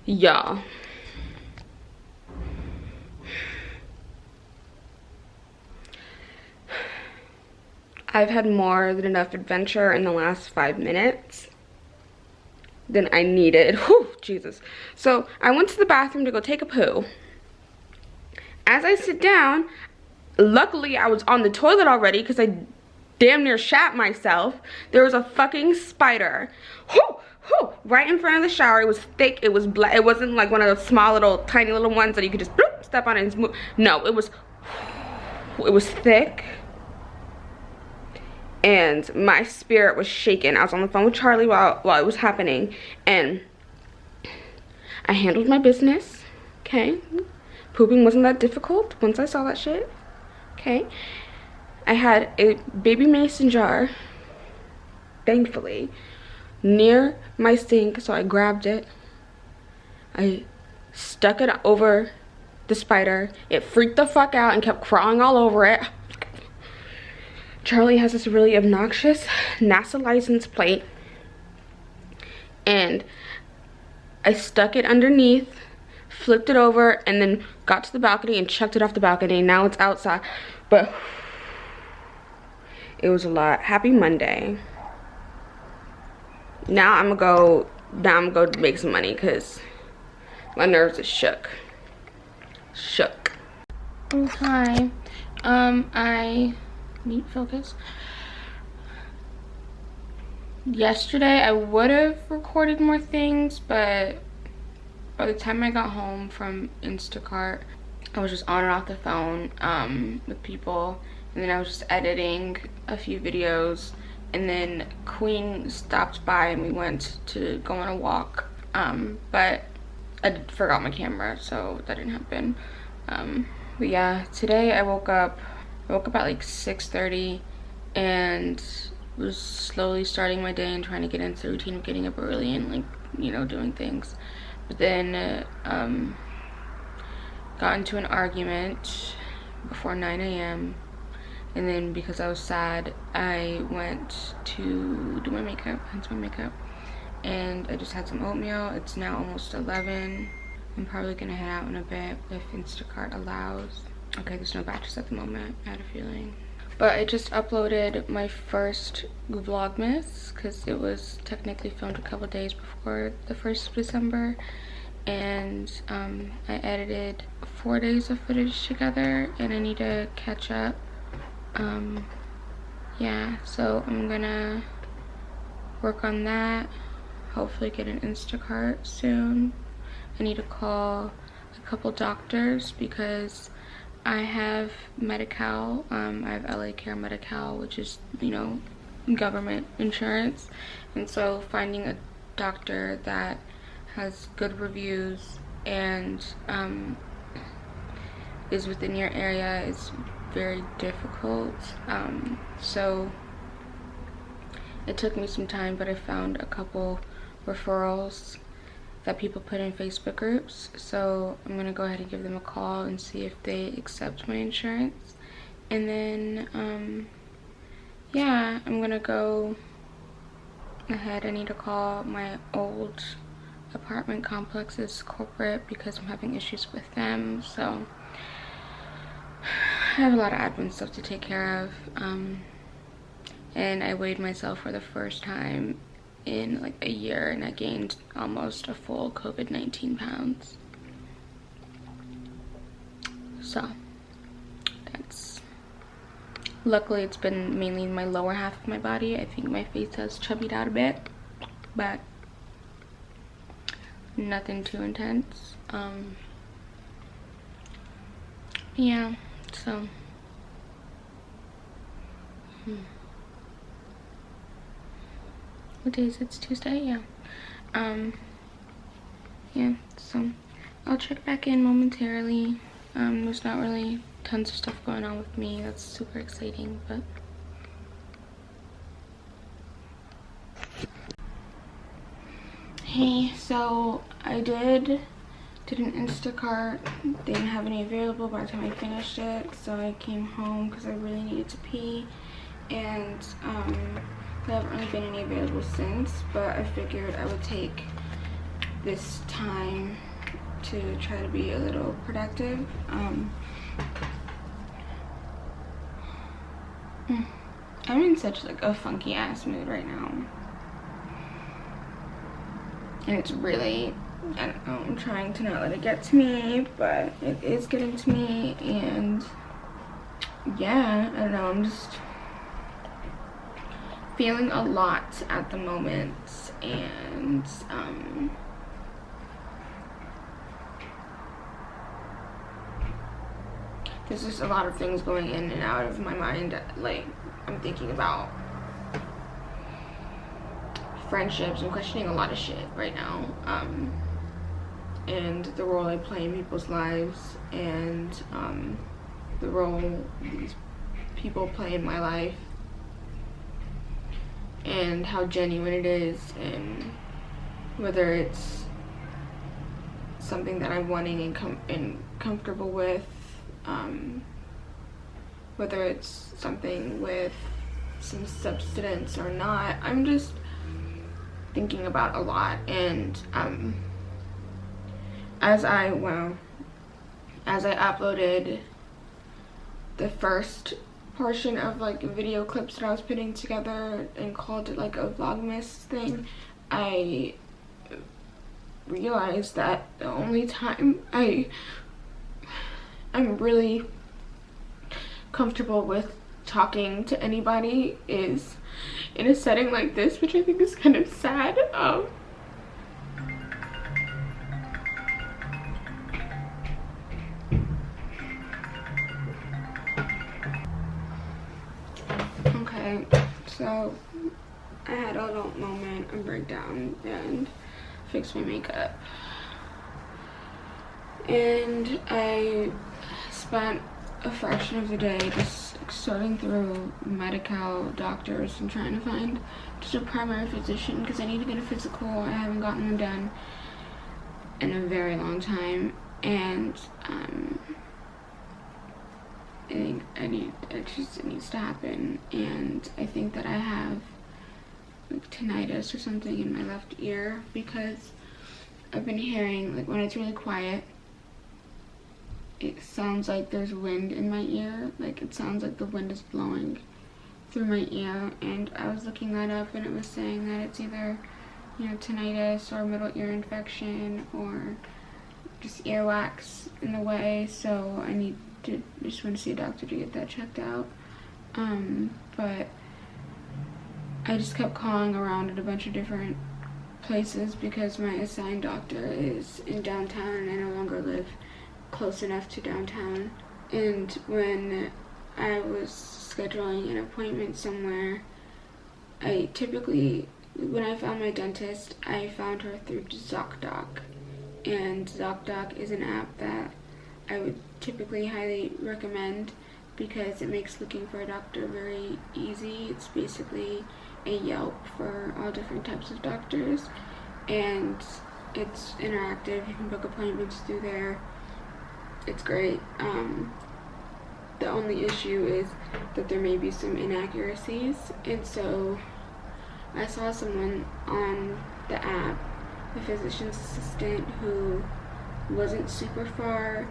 Y'all, I've had more than enough adventure in the last 5 minutes than I needed. Whew, Jesus. So I went to the bathroom to go take a poo. As I sit down, luckily I was on the toilet already because I damn near shat myself. There was a fucking spider. Whew, whew, right in front of the shower. It was thick. It was black. It wasn't like one of those small little tiny little ones that you could just bloop, step on and move. No, it was thick. And my spirit was shaken. I was on the phone with Charlie while it was happening, and I handled my business. Okay, pooping wasn't that difficult once I saw that shit. Okay, I had a baby mason jar, thankfully, near my sink, so I grabbed it. I stuck it over the spider. It freaked the fuck out and kept crawling all over it. Charlie has this really obnoxious NASA license plate, and I stuck it underneath, flipped it over, and then got to the balcony and chucked it off the balcony. Now it's outside, but it was a lot. Happy Monday. Now I'm gonna go make some money because my nerves are shook. Oh, hi. I need focus. Yesterday I would have recorded more things, but by the time I got home from Instacart, I was just on and off the phone with people, and then I was just editing a few videos, and then Queen stopped by and we went to go on a walk, but I forgot my camera, so that didn't happen. But yeah, today I woke up at like 6:30 and was slowly starting my day and trying to get into the routine of getting up early and, like, you know, doing things. But then got into an argument before 9 a.m. and then because I was sad, I went to do my makeup, and I just had some oatmeal. It's now almost 11. I'm probably gonna head out in a bit if Instacart allows. Okay, there's no batches at the moment, I had a feeling. But I just uploaded my first Vlogmas because it was technically filmed a couple days before the 1st of December. And I edited 4 days of footage together and I need to catch up. Yeah, so I'm gonna work on that. Hopefully get an Instacart soon. I need to call a couple doctors because I have medi-cal. I have LA Care medi-cal, which is, you know, government insurance, and so finding a doctor that has good reviews and is within your area is very difficult. So it took me some time, but I found a couple referrals that people put in Facebook groups, so I'm gonna go ahead and give them a call and see if they accept my insurance. And then yeah, I'm gonna go ahead. I need to call my old apartment complex's corporate because I'm having issues with them, so I have a lot of admin stuff to take care of. And I weighed myself for the first time in like a year and I gained almost a full COVID-19 pounds. So that's, luckily it's been mainly in my lower half of my body. I think my face has chubbied out a bit, but nothing too intense. Yeah, so what day is it? It's Tuesday. Yeah. Yeah, so I'll check back in momentarily. There's not really tons of stuff going on with me that's super exciting, but hey, so I did an Instacart. They didn't have any available by the time I finished it, so I came home because I really needed to pee, and there haven't really been any available since, but I figured I would take this time to try to be a little productive. I'm in such like a funky ass mood right now, and it's really, I don't know, I'm trying to not let it get to me, but it is getting to me. And yeah, I don't know, I'm just feeling a lot at the moment. And there's just a lot of things going in and out of my mind. Like, I'm thinking about friendships. I'm questioning a lot of shit right now. And the role I play in people's lives, and the role these people play in my life, and how genuine it is, and whether it's something that I'm wanting and comfortable with, whether it's something with some substance or not. I'm just thinking about a lot. And as I uploaded the first portion of like video clips that I was putting together and called it like a Vlogmas thing, I realized that the only time I'm really comfortable with talking to anybody is in a setting like this, which I think is kind of sad. Okay, so I had a little moment, a breakdown, and fixed my makeup. And I spent a fraction of the day just sorting through medi-cal doctors and trying to find just a primary physician, because I need to get a physical. I haven't gotten one done in a very long time, and I think it needs to happen. And I think that I have like tinnitus or something in my left ear, because I've been hearing, like, when it's really quiet, it sounds like there's wind in my ear. Like, it sounds like the wind is blowing through my ear. And I was looking that up, and it was saying that it's either, you know, tinnitus or middle ear infection or just earwax in the way. So I just want to see a doctor to get that checked out. But I just kept calling around at a bunch of different places because my assigned doctor is in downtown and I no longer live close enough to downtown. And when I was scheduling an appointment somewhere, I typically, when I found my dentist, I found her through ZocDoc. And ZocDoc is an app that I would typically highly recommend because it makes looking for a doctor very easy. It's basically a Yelp for all different types of doctors, and it's interactive. You can book appointments through there. It's great. The only issue is that there may be some inaccuracies, and so I saw someone on the app, a physician's assistant, who wasn't super far.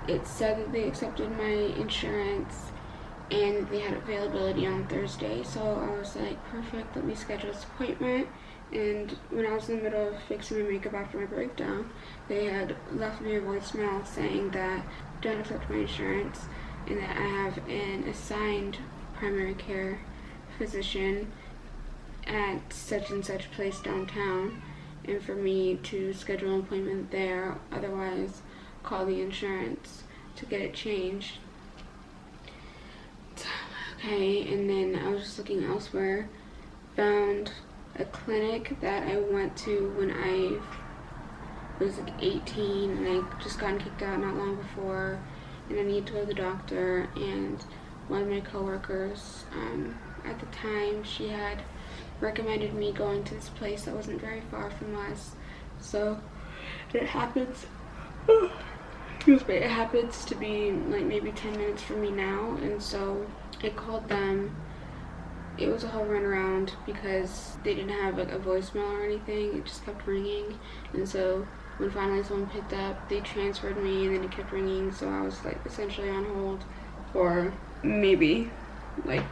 It said that they accepted my insurance and they had availability on Thursday, so I was like, perfect, let me schedule this appointment. And when I was in the middle of fixing my makeup after my breakdown, they had left me a voicemail saying that don't accept my insurance and that I have an assigned primary care physician at such and such place downtown, and for me to schedule an appointment there, otherwise call the insurance to get it changed. Okay, and then I was just looking elsewhere, found a clinic that I went to when I was like 18 and I just gotten kicked out not long before, and I needed to go to the doctor. And one of my coworkers at the time, she had recommended me going to this place that wasn't very far from us. So it happens, excuse me, it happens to be like maybe 10 minutes from me now. And so I called them. It was a whole runaround because they didn't have like a voicemail or anything. It just kept ringing, and so When finally someone picked up, they transferred me, and then it kept ringing, so I was like essentially on hold for maybe like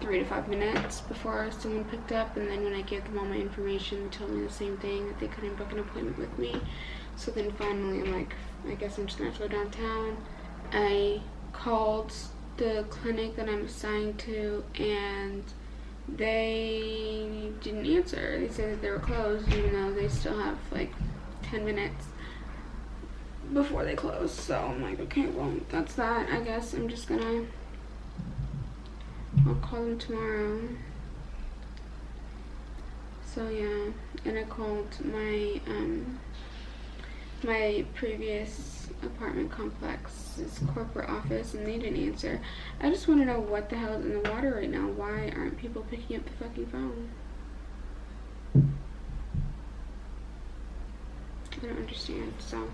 3 to 5 minutes before someone picked up. And then when I gave them all my information, they told me the same thing, that they couldn't book an appointment with me. So then finally I'm like, I guess I'm just gonna have to go downtown. I called the clinic that I'm assigned to, and they didn't answer. They said that they were closed, even though they still have like 10 minutes before they close. So I'm like, okay, well, that's that. I guess I'm just gonna, I'll call them tomorrow. So yeah, and I called my my previous apartment complex's corporate office, and they didn't answer. I just want to know what the hell is in the water right now. Why aren't people picking up the fucking phone? I don't understand. So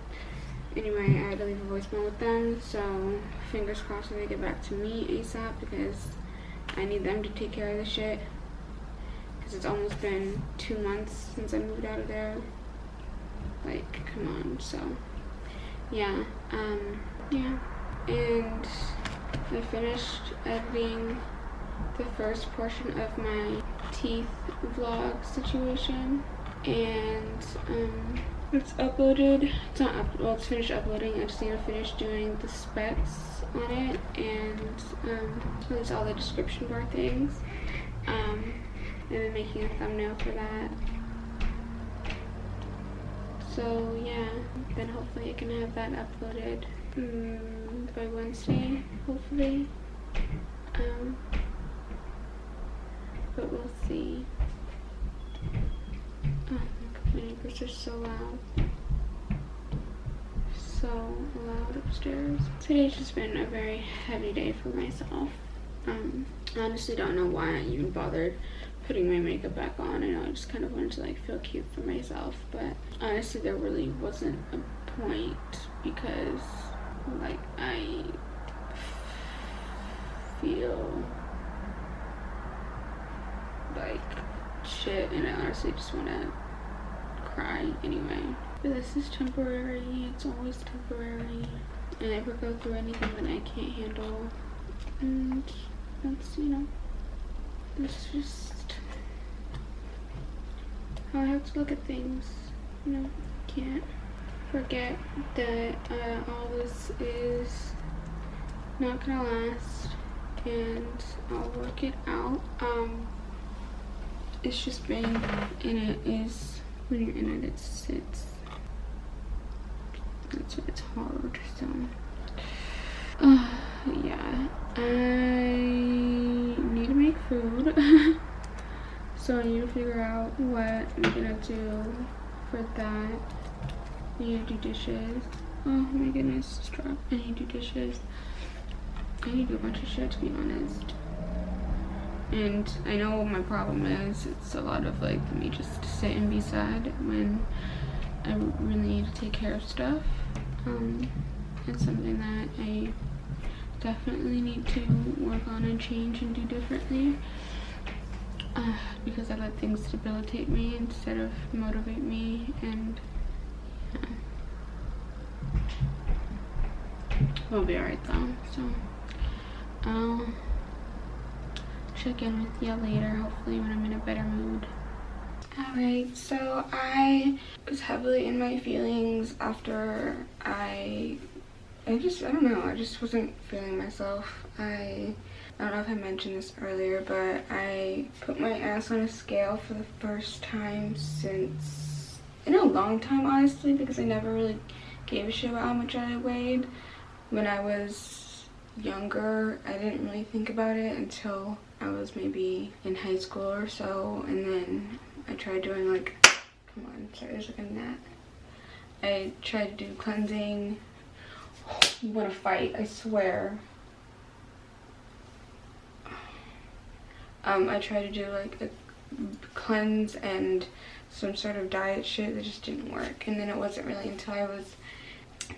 anyway, I had to leave a voicemail with them, so fingers crossed that they get back to me ASAP, because I need them to take care of this shit, because it's almost been 2 months since I moved out of there. Like, come on. So yeah, yeah, and I finished editing the first portion of my teeth vlog situation, and it's uploaded. It's not up, well, it's finished uploading. I just need to finish doing the specs on it, and release all the description bar things, and then making a thumbnail for that. So yeah, then hopefully I can have that uploaded by Wednesday, hopefully. But we'll see. Oh my neighbors are so loud. So loud upstairs. Today's just been a very heavy day for myself. I honestly don't know why I even bothered putting my makeup back on. I know I just kind of wanted to like feel cute for myself, but honestly there really wasn't a point, because like I feel like shit, and I honestly just want to cry anyway. But this is temporary. It's always temporary. I never go through anything that I can't handle, and that's, you know, it's just how I have to look at things. You know, can't forget that all this is not gonna last, and I'll work it out. It's just been, and it is, when you're in it, it sits. That's why it's hard. So yeah, I need to make food. So I need to figure out what I'm gonna do for that. I need to do dishes. Oh my goodness, stop. I need to do dishes. I need to do a bunch of shit, to be honest. And I know what my problem is. It's a lot of like me just sit and be sad when I really need to take care of stuff. It's something that I definitely need to work on and change and do differently. Because I let things debilitate me instead of motivate me, and yeah. We'll be alright though, so I'll check in with you later, hopefully when I'm in a better mood. Alright, so I was heavily in my feelings after I don't know, I just wasn't feeling myself. I don't know if I mentioned this earlier, but I put my ass on a scale for the first time since, in a long time, honestly, because I never really gave a shit about how much I weighed. When I was younger, I didn't really think about it until I was maybe in high school or so, and then I tried doing like, come on, sorry, there's like a gnat. I tried to do cleansing. You want to fight, I swear. I tried to do like a cleanse and some sort of diet shit that just didn't work. And then it wasn't really until I was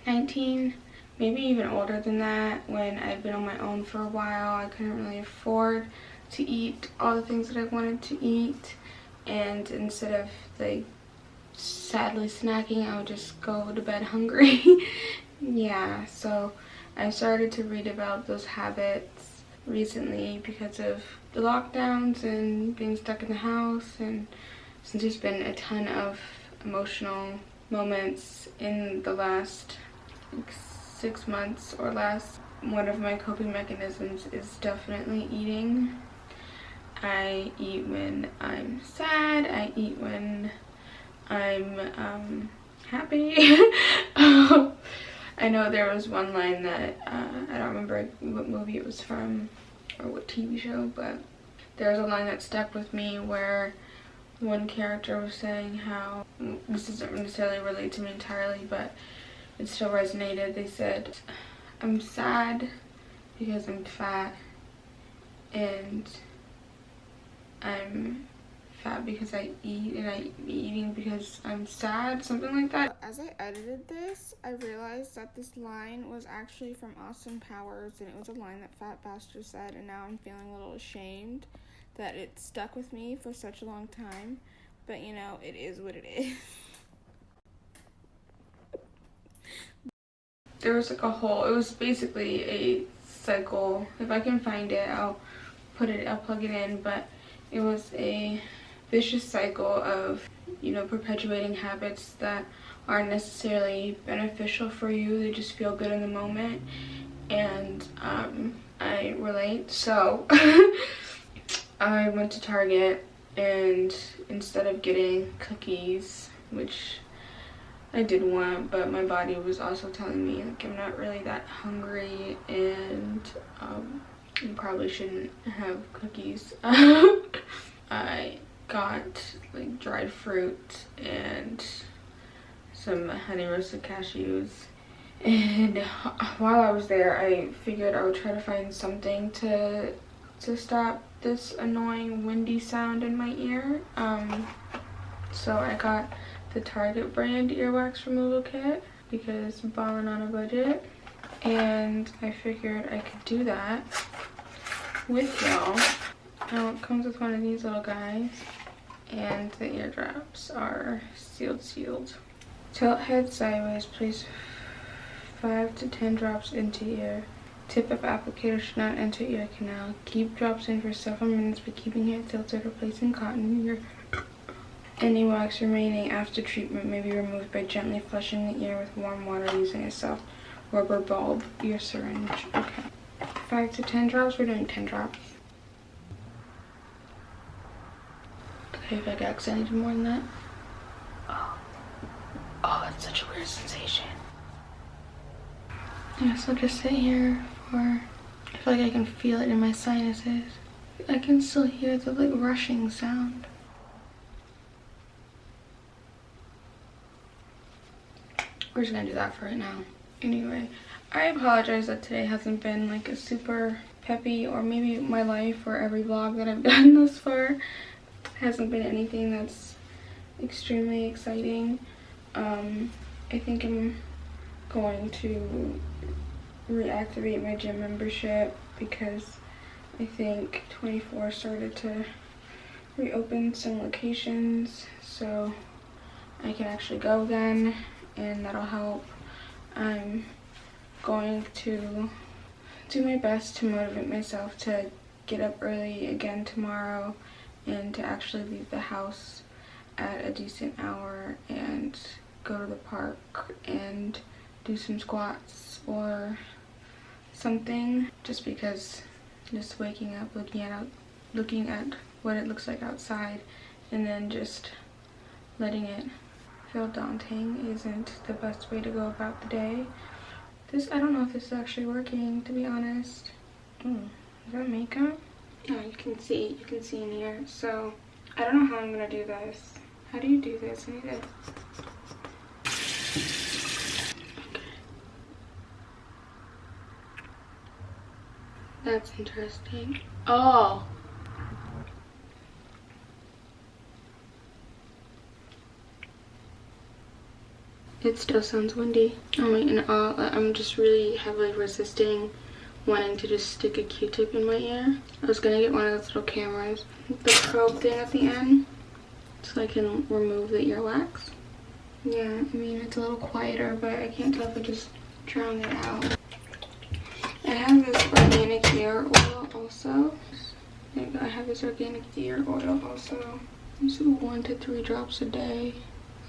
19, maybe even older than that, when I'd been on my own for a while. I couldn't really afford to eat all the things that I wanted to eat, and instead of like sadly snacking, I would just go to bed hungry. Yeah, so I started to redevelop those habits recently because of the lockdowns and being stuck in the house, and since there's been a ton of emotional moments in the last like 6 months or less. One of my coping mechanisms is definitely eating. I eat when I'm sad, I eat when I'm happy. I know there was one line that I don't remember what movie it was from or what TV show, but there was a line that stuck with me where one character was saying how, this doesn't necessarily relate to me entirely, but it still resonated. They said, I'm sad because I'm fat, and I'm fat because I eat, and I'm eating because I'm sad, something like that. As I edited this, I realized that this line was actually from Austin Powers, and it was a line that Fat Bastard said, and now I'm feeling a little ashamed that it stuck with me for such a long time. But you know, it is what it is. There was like a whole, it was basically a cycle. If I can find it, I'll plug it in, but it was a vicious cycle of, you know, perpetuating habits that aren't necessarily beneficial for you. They just feel good in the moment, and I relate. So I went to Target, and instead of getting cookies, which I did want, but my body was also telling me like I'm not really that hungry, and you probably shouldn't have cookies. I got like dried fruit and some honey roasted cashews, and while I was there I figured I would try to find something to stop this annoying windy sound in my ear. So I got the Target brand earwax removal kit because I'm balling on a budget, and I figured I could do that with y'all. Now it comes with one of these little guys, and the eardrops are sealed. Tilt head sideways, place 5 to 10 drops into ear. Tip of applicator should not enter ear canal. Keep drops in for several minutes by keeping it tilted or placing cotton in your. Any wax remaining after treatment may be removed by gently flushing the ear with warm water using a soft rubber bulb ear syringe. Okay. 5 to 10 drops? We're doing 10 drops. Okay, if I could accidentally do more than that. Oh, that's such a weird sensation. Yeah, so I'll just sit here for, I feel like I can feel it in my sinuses. I can still hear the like rushing sound. We're just gonna do that for right now. Anyway, I apologize that today hasn't been like a super peppy, or maybe my life or every vlog that I've done thus far hasn't been anything that's extremely exciting. I think I'm going to reactivate my gym membership because I think 24 started to reopen some locations, so I can actually go again, and that'll help. I'm going to do my best to motivate myself to get up early again tomorrow and to actually leave the house at a decent hour and go to the park and do some squats or something, just because just waking up, looking at what it looks like outside and then just letting it feel daunting isn't the best way to go about the day. I don't know if this is actually working, to be honest. Is that makeup? Oh, you can see in here. So I don't know how I'm gonna do this. How do you do this? I need to... Okay. That's interesting. Oh. It still sounds windy. Oh my, and I'm just really heavily resisting wanting to just stick a Q-tip in my ear. I was gonna get one of those little cameras, the probe thing at the end, so I can remove the earwax. Yeah, I mean, it's a little quieter, but I can't tell if I just drowned it out. I have this organic ear oil also. There you go. I have this organic ear oil also. Use 1 to 3 drops a day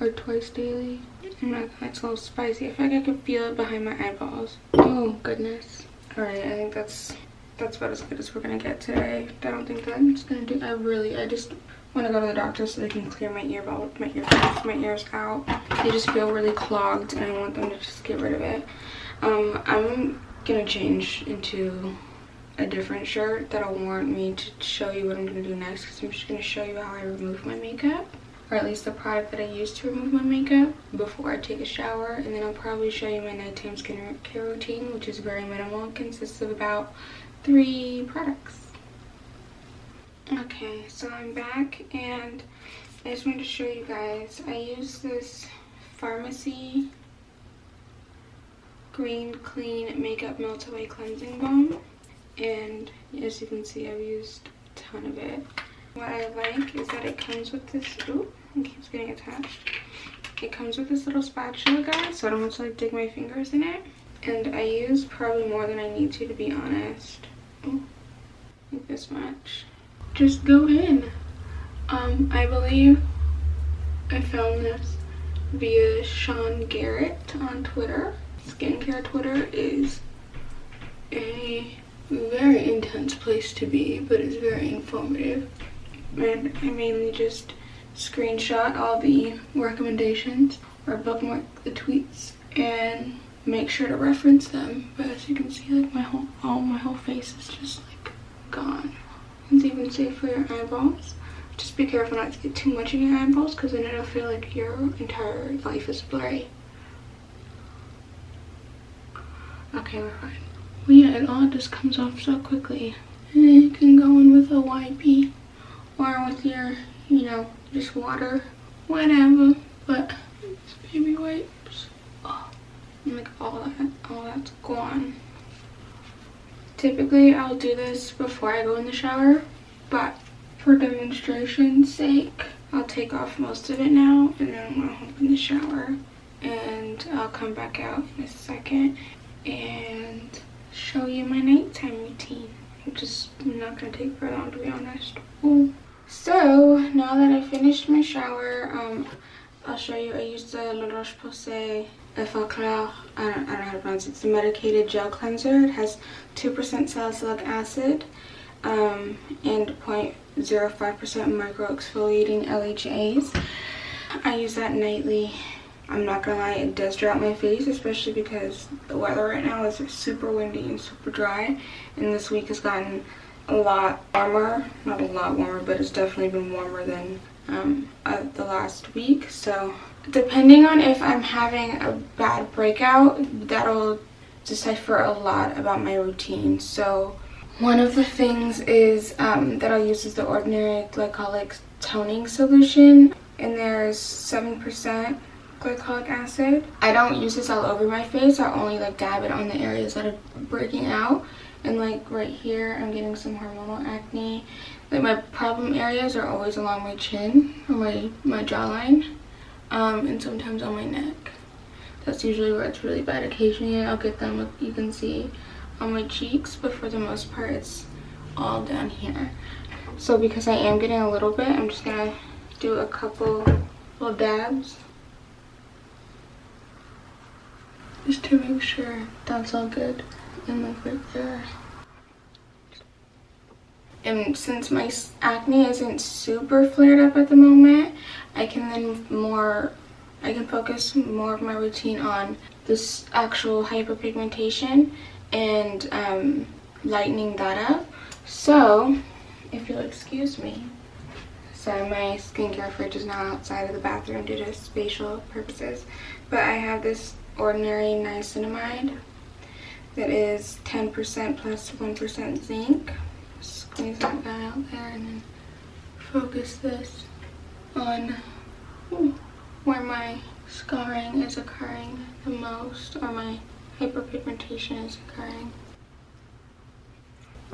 or twice daily. I'm not gonna, it's a little spicy. I feel like I can feel it behind my eyeballs. Oh goodness. Alright, I think that's about as good as we're gonna get today. I don't think that's gonna do. I just want to go to the doctor so they can clear my ears out. They just feel really clogged and I want them to just get rid of it. I'm gonna change into a different shirt that'll warrant me to show you what I'm gonna do next, because I'm just gonna show you how I remove my makeup, or at least the product that I use to remove my makeup before I take a shower. And then I'll probably show you my nighttime skincare routine, which is very minimal. It consists of about 3 products. Okay, so I'm back and I just wanted to show you guys. I use this Farmacy Green Clean Makeup Melt Away Cleansing Balm, and as you can see, I've used a ton of it. What I like is that it comes with this, ooh, it keeps getting attached. It comes with this little spatula, guys, so I don't have to like dig my fingers in it. And I use probably more than I need to be honest. Ooh, like this much. Just go in. I believe I found this via Sean Garrett on Twitter. Skincare Twitter is a very intense place to be, but it's very informative. And I mainly just screenshot all the recommendations or bookmark the tweets and make sure to reference them. But as you can see, like my whole face is just like gone. It's even safe for your eyeballs. Just be careful not to get too much in your eyeballs, because then it'll feel like your entire life is blurry. Okay, we're fine. Well, yeah, it all just comes off so quickly. And then you can go in with a wipey or with your, you know, just water, whatever. But it's baby wipes. Oh, and like all that's gone. Typically, I'll do this before I go in the shower, but for demonstration's sake, I'll take off most of it now, and then I'm gonna hop in the shower, and I'll come back out in a second and show you my nighttime routine, which is not gonna take very long, to be honest. Ooh. So now that I finished my shower, I'll show you. I used the roche posay Claire. I don't know how to pronounce it. It's a medicated gel cleanser. It has 2% salicylic acid and 0.05% micro exfoliating LHAs. I use that nightly. I'm not gonna lie, it does dry out my face, especially because the weather right now is super windy and super dry, and this week has gotten a lot warmer. Not a lot warmer, but it's definitely been warmer than the last week. So depending on if I'm having a bad breakout, that'll decipher a lot about my routine. So one of the things is that I'll use is the ordinary glycolic toning solution, and there's 7% glycolic acid. I don't use this all over my face. I only dab it on the areas that are breaking out. And right here, I'm getting some hormonal acne. My problem areas are always along my chin or my jawline, and sometimes on my neck. That's usually where it's really bad. Occasionally, I'll get them, you can see, on my cheeks, but for the most part, it's all down here. So because I am getting a little bit, I'm just gonna do a couple little dabs, just to make sure that's all good. And right there. And since my acne isn't super flared up at the moment, I can focus more of my routine on this actual hyperpigmentation and lightening that up. So, if you'll excuse me, so my skincare fridge is now outside of the bathroom due to spatial purposes, but I have this ordinary niacinamide that is 10% plus 1% zinc. Squeeze that guy out there and then focus this on where my scarring is occurring the most, or my hyperpigmentation is occurring.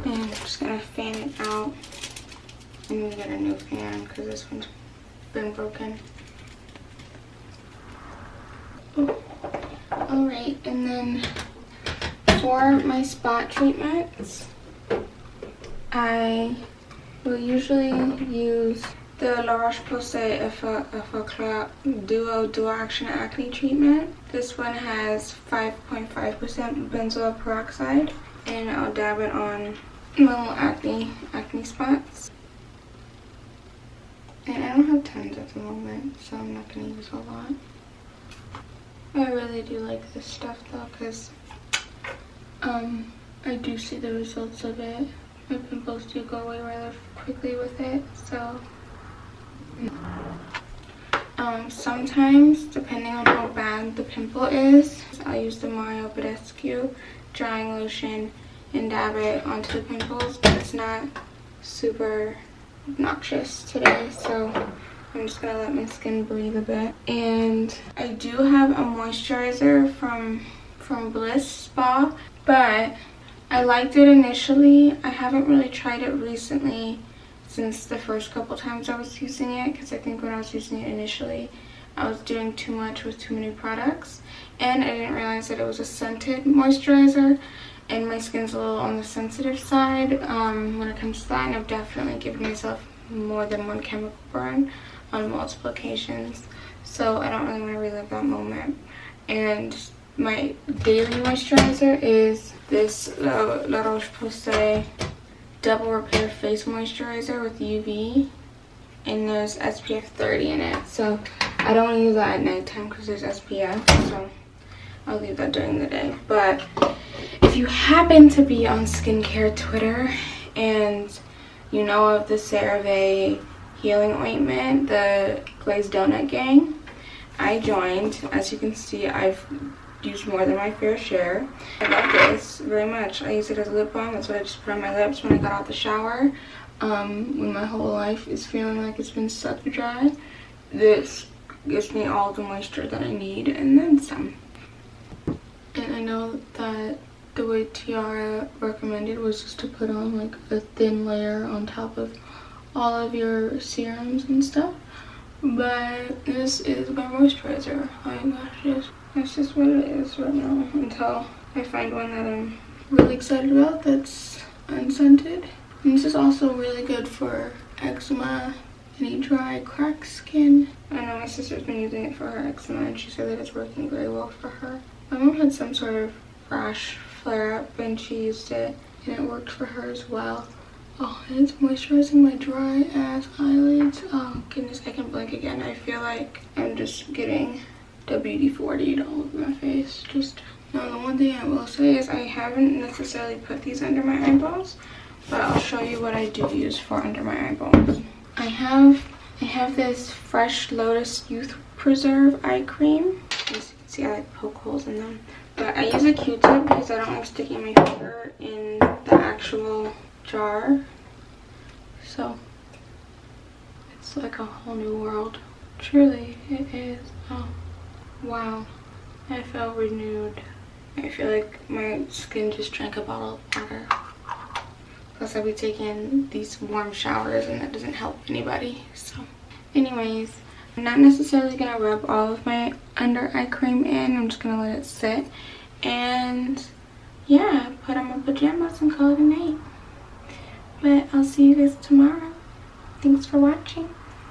And I'm just gonna fan it out. I'm gonna get a new fan because this one's been broken. Oh. Alright, and then for my spot treatments, I will usually use the La Roche-Posay Effaclar Duo Action Acne Treatment. This one has 5.5% benzoyl peroxide, and I'll dab it on my little acne spots. And I don't have tons at the moment, so I'm not going to use a lot. I really do like this stuff though, because I do see the results of it. My pimples do go away rather quickly with it, so sometimes, depending on how bad the pimple is, I use the Mario Badescu drying lotion and dab it onto the pimples, but it's not super obnoxious today, so I'm just gonna let my skin breathe a bit. And I do have a moisturizer from Bliss Spa, but I liked it initially. I haven't really tried it recently since the first couple times I was using it, because I think when I was using it initially, I was doing too much with too many products, and I didn't realize that it was a scented moisturizer, and my skin's a little on the sensitive side when it comes to that, and I've definitely given myself more than one chemical burn on multiple occasions, so I don't really want to relive that moment. And my daily moisturizer is this La Roche-Posay Double Repair Face Moisturizer with UV, and there's SPF 30 in it, so I don't use that at nighttime because there's SPF, so I'll leave that during the day. But if you happen to be on skincare Twitter and you know of the CeraVe healing ointment, the glazed donut gang, I joined. As you can see, I've used more than my fair share. I love this very much. I use it as a lip balm. That's what I just put on my lips when I got out the shower. When my whole life is feeling like it's been sucked dry, this gives me all the moisture that I need and then some. And I know that the way Tiara recommended was just to put on like a thin layer on top of all of your serums and stuff, but this is my moisturizer. Oh my gosh, that's just what it is right now until I find one that I'm really excited about that's unscented. And this is also really good for eczema, any dry, cracked skin. I know my sister's been using it for her eczema, and she said that it's working very well for her. My mom had some sort of rash flare-up, and she used it, and it worked for her as well. Oh, and it's moisturizing my dry ass eyelids. Oh goodness, I can blink again. I feel like I'm just getting WD-40'd all over my face. Now the one thing I will say is I haven't necessarily put these under my eyeballs, but I'll show you what I do use for under my eyeballs. I have this Fresh Lotus Youth Preserve eye cream. As you can see, I like poke holes in them. But I use a Q-tip because I don't like sticking my finger in the actual jar. So it's like a whole new world. Truly, it is. Oh, wow. I feel renewed. I feel like my skin just drank a bottle of water. Plus I'll be taking these warm showers, and that doesn't help anybody. So anyways, I'm not necessarily gonna rub all of my under eye cream in. I'm just gonna let it sit, and yeah, put on my pajamas and call it a night. But I'll see you guys tomorrow. Thanks for watching.